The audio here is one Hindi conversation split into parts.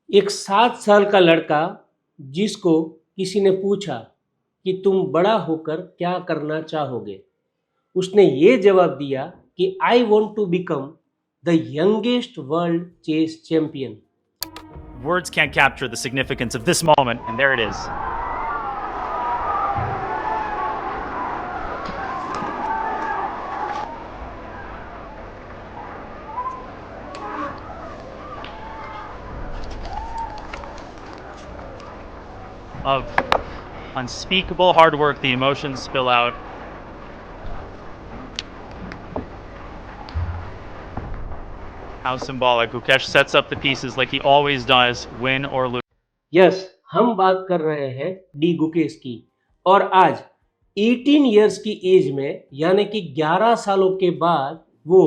एक 7 साल का लड़का जिसको किसी ने पूछा कि तुम बड़ा होकर क्या करना चाहोगे, उसने ये जवाब दिया कि I want to become the youngest world chess champion. Words can't capture the significance of this moment, and there it is. Of unspeakable hard work, the emotions spill out. How symbolic. Gukesh sets up the pieces like he always does, win or lose. Yes, हम बात कर रहे हैं डी गुकेश की। और आज 18 इयर्स की एज में यानी कि 11 सालों के बाद वो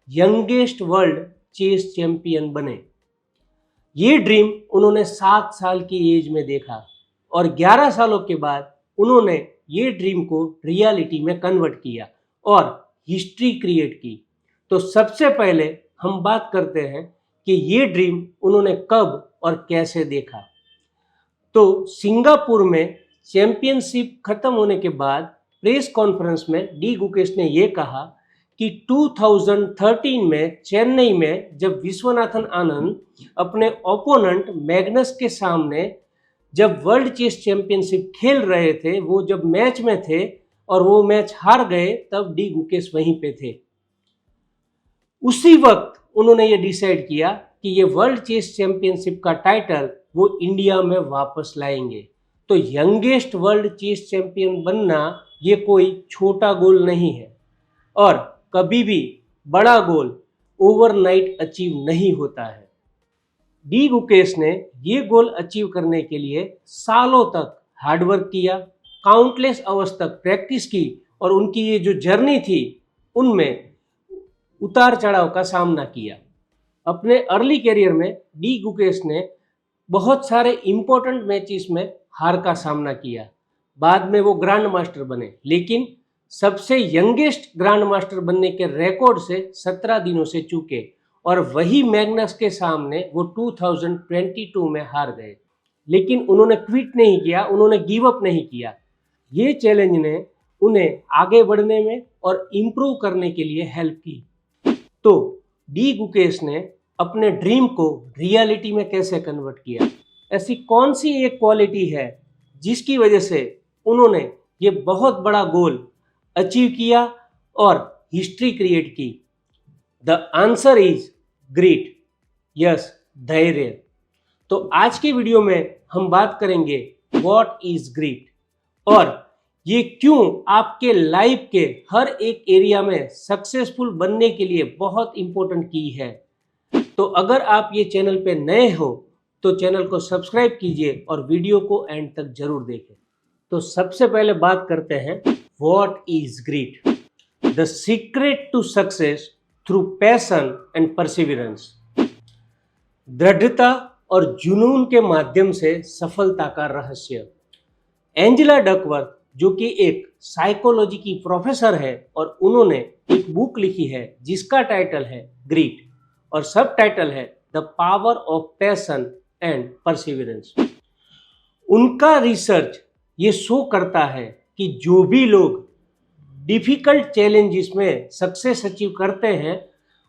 यंगेस्ट वर्ल्ड चेस चैंपियन बने। ये ड्रीम उन्होंने 7 साल की एज में देखा और 11 सालों के बाद उन्होंने ये ड्रीम को रियलिटी में कन्वर्ट किया और हिस्ट्री क्रिएट की। तो सबसे पहले हम बात करते हैं कि ये ड्रीम उन्होंने कब और कैसे देखा। तो सिंगापुर में चैंपियनशिप खत्म होने के बाद प्रेस कॉन्फ्रेंस में डी गुकेश ने ये कहा कि 2013 में चेन्नई में जब विश्वनाथन आनंद अपने ओपोनेंट मैग्नस के सामने जब वर्ल्ड चेस चैंपियनशिप खेल रहे थे, वो जब मैच में थे और वो मैच हार गए, तब डी गुकेश वहीं पे थे। उसी वक्त उन्होंने ये डिसाइड किया कि ये वर्ल्ड चेस चैंपियनशिप का टाइटल वो इंडिया में वापस लाएंगे। तो यंगेस्ट वर्ल्ड चेस चैंपियन बनना ये कोई छोटा गोल नहीं है और कभी भी बड़ा गोल ओवरनाइट अचीव नहीं होता है। डी गुकेश ने ये गोल अचीव करने के लिए सालों तक हार्डवर्क किया, काउंटलेस आवर्स तक प्रैक्टिस की और उनकी ये जो जर्नी थी उनमें उतार चढ़ाव का सामना किया। अपने अर्ली करियर में डी गुकेश ने बहुत सारे इंपॉर्टेंट मैचेस में हार का सामना किया। बाद में वो ग्रैंड मास्टर बने, लेकिन सबसे यंगेस्ट ग्रैंड मास्टर बनने के रिकॉर्ड से 17 दिनों से चूके और वही मैग्नस के सामने वो 2022 में हार गए। लेकिन उन्होंने क्विट नहीं किया, उन्होंने गिव अप नहीं किया। ये चैलेंज ने उन्हें आगे बढ़ने में और इम्प्रूव करने के लिए हेल्प की। तो डी गुकेश ने अपने ड्रीम को रियलिटी में कैसे कन्वर्ट किया? ऐसी कौन सी एक क्वालिटी है जिसकी वजह से उन्होंने ये बहुत बड़ा गोल अचीव किया और हिस्ट्री क्रिएट की? The answer is grit. Yes, धैर्य। तो आज के वीडियो में हम बात करेंगे व्हाट इज ग्रिट और ये क्यों आपके लाइफ के हर एक एरिया में सक्सेसफुल बनने के लिए बहुत इंपॉर्टेंट की है। तो अगर आप ये चैनल पे नए हो तो चैनल को सब्सक्राइब कीजिए और वीडियो को एंड तक जरूर देखें। तो सबसे पहले बात करते हैं what is grit. The secret to success through passion and perseverance. दृढ़ता और जुनून के माध्यम से सफलता का रहस्य। एंजेला डकवर्थ जो कि एक साइकोलॉजी की प्रोफेसर है और उन्होंने एक बुक लिखी है जिसका टाइटल है ग्रिट और सब टाइटल है the power of passion and perseverance. उनका रिसर्च ये शो करता है कि जो भी लोग डिफिकल्ट चैलेंजेस में सक्सेस अचीव करते हैं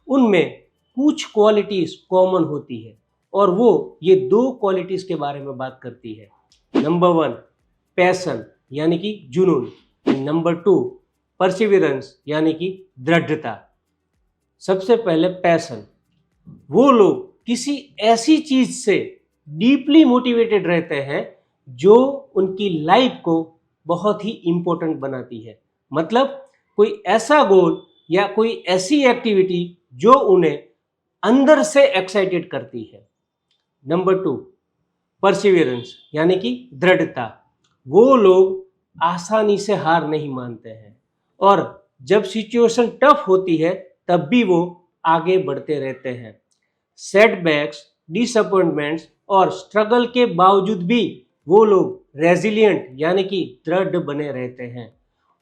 उनमें कुछ क्वालिटीज कॉमन होती है और वो ये 2 क्वालिटीज के बारे में बात करती है। नंबर 1 पैशन यानी कि जुनून, नंबर 2 परसिविरेंस यानी कि दृढ़ता। सबसे पहले पैशन। वो लोग किसी ऐसी चीज से डीपली मोटिवेटेड रहते हैं जो उनकी लाइफ को बहुत ही इंपॉर्टेंट बनाती है। मतलब कोई ऐसा गोल या कोई ऐसी एक्टिविटी जो उन्हें अंदर से एक्साइटेड करती है। नंबर 2 परसिविरेंस यानी कि दृढ़ता। वो लोग आसानी से हार नहीं मानते हैं और जब सिचुएशन टफ होती है तब भी वो आगे बढ़ते रहते हैं। सेटबैक्स, डिसअपॉइंटमेंट्स और स्ट्रगल के बावजूद भी वो लोग रेजिलिएंट यानी कि दृढ़ बने रहते हैं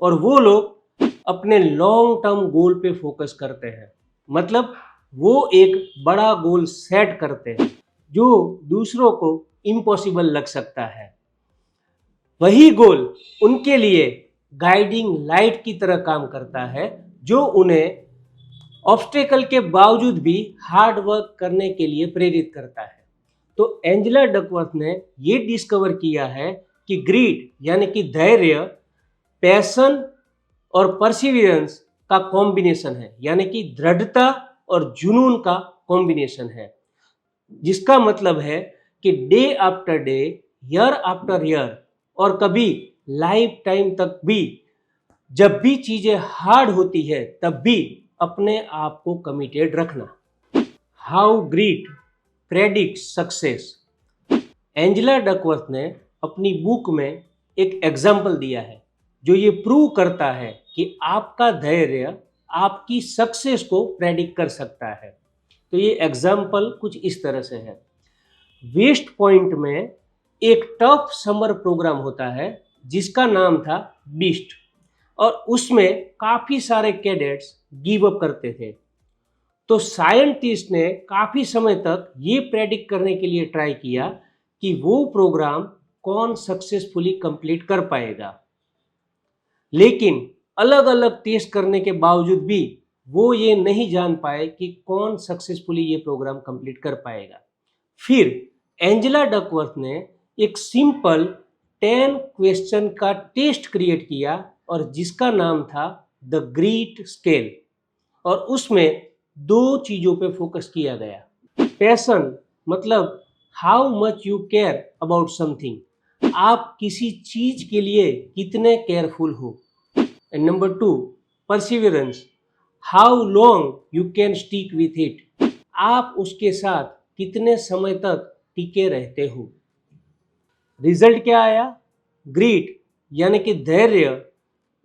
और वो लोग अपने लॉन्ग टर्म गोल पे फोकस करते हैं। मतलब वो एक बड़ा गोल सेट करते हैं। जो दूसरों को इम्पॉसिबल लग सकता है। वही गोल उनके लिए गाइडिंग लाइट की तरह काम करता है, जो उन्हें ऑब्स्टेकल के बावजूद भी हार्ड वर्क करने के लिए प्रेरित करता है। तो एंजेला डकवर्थ ने ये डिस्कवर किया है कि ग्रीड यानी कि धैर्य, पैशन और परसिवियरेंस का कॉम्बिनेशन है, यानी कि दृढ़ता और जुनून का कॉम्बिनेशन है, जिसका मतलब है कि day after day, year after year और कभी लाइफ टाइम तक भी जब भी चीजें हार्ड होती है तब भी अपने आप को कमिटेड रखना। How grit predict success. Angela Duckworth ने अपनी बुक में एक एग्जाम्पल दिया है जो ये प्रूव करता है कि आपका धैर्य आपकी सक्सेस को प्रेडिक्ट कर सकता है। तो ये एग्जाम्पल कुछ इस तरह से है। वेस्ट पॉइंट में एक टफ समर प्रोग्राम होता है जिसका नाम था बीस्ट, और उसमें काफ़ी सारे कैडेट्स गिव अप करते थे। तो साइंटिस्ट ने काफ़ी समय तक ये प्रेडिक्ट करने के लिए ट्राई किया कि वो प्रोग्राम कौन सक्सेसफुली कंप्लीट कर पाएगा, लेकिन अलग अलग टेस्ट करने के बावजूद भी वो ये नहीं जान पाए कि कौन सक्सेसफुली ये प्रोग्राम कंप्लीट कर पाएगा। फिर एंजेला डकवर्थ ने एक सिंपल 10 क्वेश्चन का टेस्ट क्रिएट किया और जिसका नाम था द ग्रीट स्केल, और उसमें दो चीज़ों पे फोकस किया गया। पैशन मतलब how much you care about something, आप किसी चीज के लिए कितने केयरफुल हो। And number 2 Perseverance, how long you can stick with it, आप उसके साथ कितने समय तक टिके रहते हो। रिजल्ट क्या आया? ग्रीट यानी कि धैर्य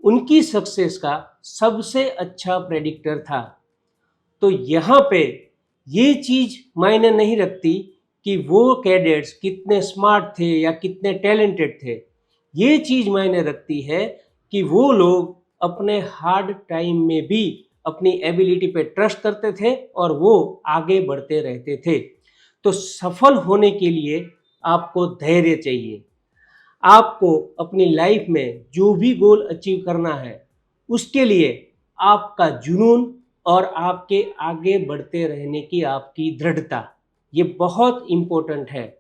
उनकी सक्सेस का सबसे अच्छा प्रेडिक्टर था। तो यहाँ पे ये चीज मायने नहीं रखती कि वो कैडेट्स कितने स्मार्ट थे या कितने टैलेंटेड थे, ये चीज मायने रखती है कि वो लोग अपने हार्ड टाइम में भी अपनी एबिलिटी पे ट्रस्ट करते थे और वो आगे बढ़ते रहते थे। तो सफल होने के लिए आपको धैर्य चाहिए। आपको अपनी लाइफ में जो भी गोल अचीव करना है उसके लिए आपका जुनून और आपके आगे बढ़ते रहने की आपकी दृढ़ता, ये बहुत इम्पोर्टेंट है।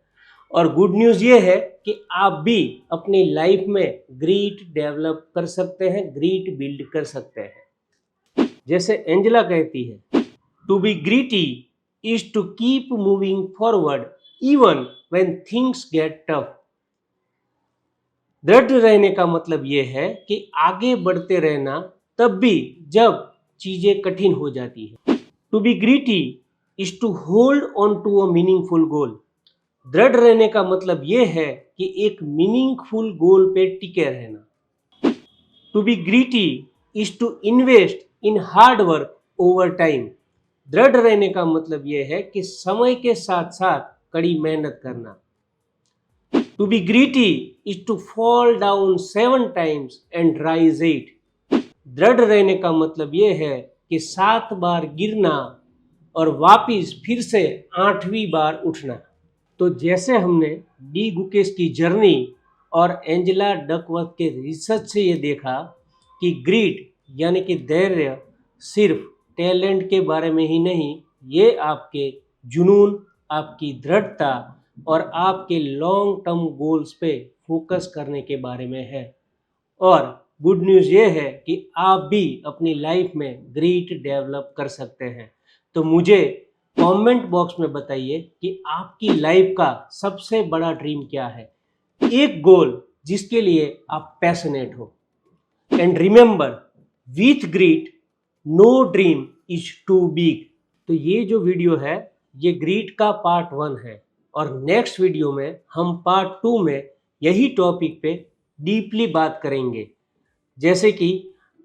और गुड न्यूज़ ये है कि आप भी अपनी लाइफ में ग्रीट डेवलप कर सकते हैं, ग्रीट बिल्ड कर सकते हैं। जैसे एंजेला कहती है, to be gritty is to keep moving forward even when things get tough. दृढ़ रहने का मतलब ये है कि आगे बढ़ते रहना तब भी जब चीजें कठिन हो जाती है। To be gritty is to hold on to a meaningful goal. दृढ़ रहने का मतलब ये है कि एक मीनिंगफुल गोल पे टिके रहना। To be gritty is to invest in hard work over time. दृढ़ रहने का मतलब ये है कि समय के साथ साथ कड़ी मेहनत करना। To be gritty is to fall down 7 times and rise 8। दृढ़ रहने का मतलब ये है कि 7 बार गिरना और वापिस फिर से 8वीं बार उठना। तो जैसे हमने डी गुकेश की जर्नी और एंजेला डकवर्थ के रिसर्च से ये देखा कि ग्रीट यानी कि धैर्य सिर्फ टैलेंट के बारे में ही नहीं, ये आपके जुनून, आपकी दृढ़ता और आपके लॉन्ग टर्म गोल्स पे फोकस करने के बारे में है। और गुड न्यूज़ ये है कि आप भी अपनी लाइफ में ग्रीट डेवलप कर सकते हैं। तो मुझे कमेंट बॉक्स में बताइए कि आपकी लाइफ का सबसे बड़ा ड्रीम क्या है, एक गोल जिसके लिए आप पैशनेट हो। And remember, with grit no dream is too big. तो ये जो वीडियो है ये ग्रीट का पार्ट 1 है, और नेक्स्ट वीडियो में हम पार्ट 2 में यही टॉपिक पे डीपली बात करेंगे, जैसे कि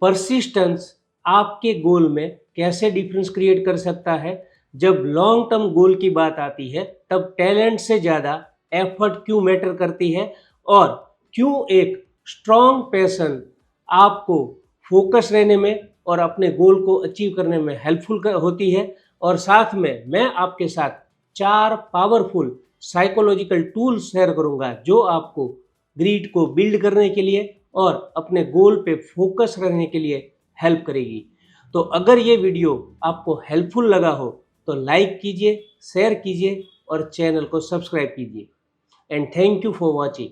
परसिस्टेंस आपके गोल में कैसे डिफरेंस क्रिएट कर सकता है। जब लॉन्ग टर्म गोल की बात आती है तब टैलेंट से ज़्यादा एफर्ट क्यों मैटर करती है, और क्यों एक स्ट्रॉन्ग पैशन आपको फोकस रहने में और अपने गोल को अचीव करने में हेल्पफुल होती है। और साथ में मैं आपके साथ 4 पावरफुल साइकोलॉजिकल टूल्स शेयर करूंगा जो आपको ग्रीड को बिल्ड करने के लिए और अपने गोल पे फोकस रहने के लिए हेल्प करेगी। तो अगर ये वीडियो आपको हेल्पफुल लगा हो तो लाइक कीजिए, शेयर कीजिए और चैनल को सब्सक्राइब कीजिए। And thank you for watching.